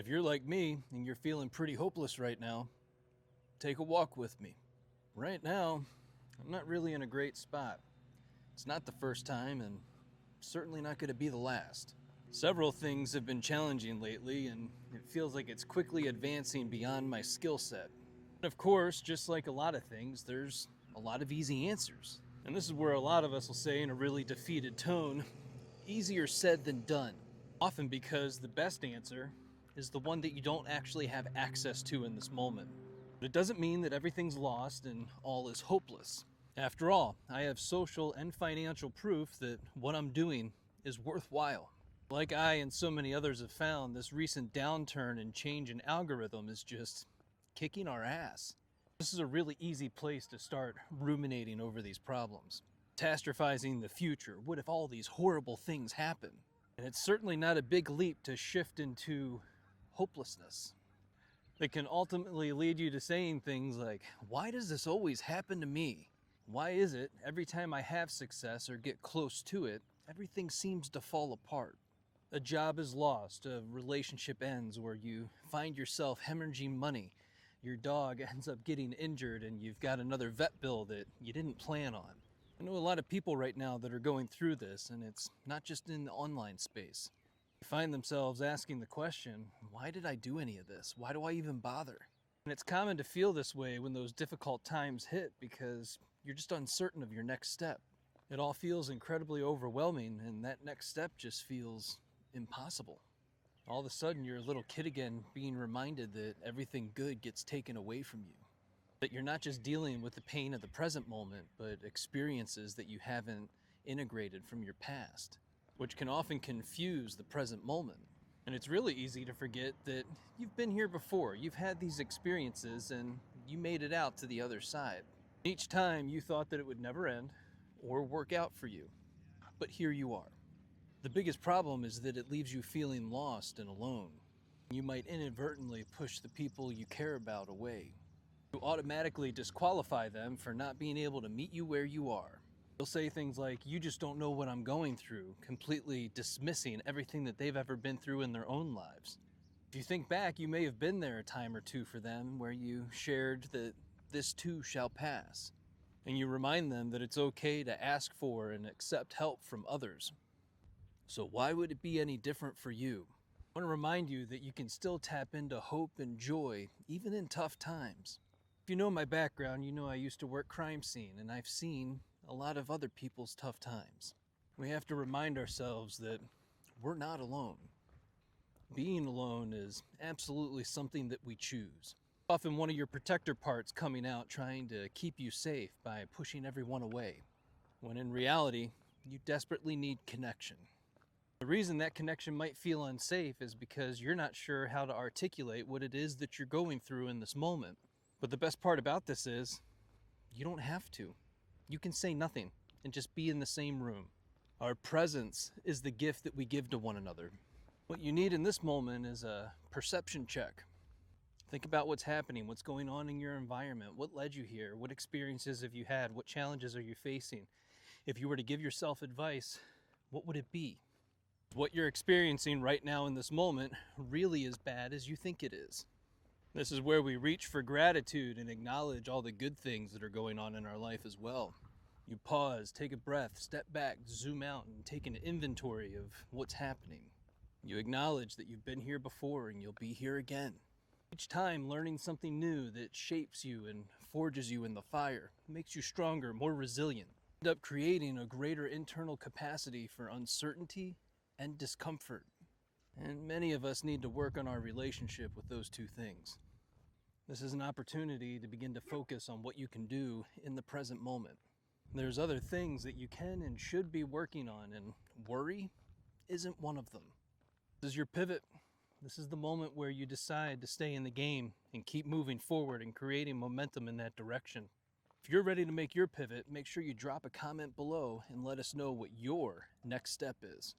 If you're like me and you're feeling pretty hopeless right now, take a walk with me. Right now, I'm not really in a great spot. It's not the first time and certainly not going to be the last. Several things have been challenging lately, and it feels like it's quickly advancing beyond my skill set. Of course, just like a lot of things, there's a lot of easy answers. And this is where a lot of us will say in a really defeated tone, easier said than done. Often because the best answer is the one that you don't actually have access to in this moment. But it doesn't mean that everything's lost and all is hopeless. After all, I have social and financial proof that what I'm doing is worthwhile. Like I and so many others have found, this recent downturn and change in algorithm is just kicking our ass. This is a really easy place to start ruminating over these problems. Catastrophizing the future. What if all these horrible things happen? And it's certainly not a big leap to shift into hopelessness. That can ultimately lead you to saying things like, why does this always happen to me? Why is it every time I have success or get close to it, everything seems to fall apart? A job is lost, a relationship ends, where you find yourself hemorrhaging money, your dog ends up getting injured, and you've got another vet bill that you didn't plan on. I know a lot of people right now that are going through this, and it's not just in the online space. They find themselves asking the question, why did I do any of this? Why do I even bother? And it's common to feel this way when those difficult times hit because you're just uncertain of your next step. It all feels incredibly overwhelming, and that next step just feels impossible. All of a sudden, you're a little kid again, being reminded that everything good gets taken away from you. That you're not just dealing with the pain of the present moment, but experiences that you haven't integrated from your past, which can often confuse the present moment. And it's really easy to forget that you've been here before, you've had these experiences, and you made it out to the other side. Each time you thought that it would never end or work out for you, but here you are. The biggest problem is that it leaves you feeling lost and alone. You might inadvertently push the people you care about away. You automatically disqualify them for not being able to meet you where you are. They'll say things like, you just don't know what I'm going through, completely dismissing everything that they've ever been through in their own lives. If you think back, you may have been there a time or two for them where you shared that this too shall pass. And you remind them that it's okay to ask for and accept help from others. So why would it be any different for you? I want to remind you that you can still tap into hope and joy, even in tough times. If you know my background, you know I used to work crime scene, and I've seen a lot of other people's tough times. We have to remind ourselves that we're not alone. Being alone is absolutely something that we choose. Often one of your protector parts coming out trying to keep you safe by pushing everyone away, when in reality, you desperately need connection. The reason that connection might feel unsafe is because you're not sure how to articulate what it is that you're going through in this moment. But the best part about this is, you don't have to. You can say nothing and just be in the same room. Our presence is the gift that we give to one another. What you need in this moment is a perception check. Think about what's happening, what's going on in your environment, what led you here, what experiences have you had, what challenges are you facing. If you were to give yourself advice, what would it be? What you're experiencing right now in this moment really as bad as you think it is. This is where we reach for gratitude and acknowledge all the good things that are going on in our life as well. You pause, take a breath, step back, zoom out, and take an inventory of what's happening. You acknowledge that you've been here before and you'll be here again. Each time learning something new that shapes you and forges you in the fire, makes you stronger, more resilient. End up creating a greater internal capacity for uncertainty and discomfort. And many of us need to work on our relationship with those two things. This is an opportunity to begin to focus on what you can do in the present moment. There's other things that you can and should be working on, and worry isn't one of them. This is your pivot. This is the moment where you decide to stay in the game and keep moving forward and creating momentum in that direction. If you're ready to make your pivot, make sure you drop a comment below and let us know what your next step is.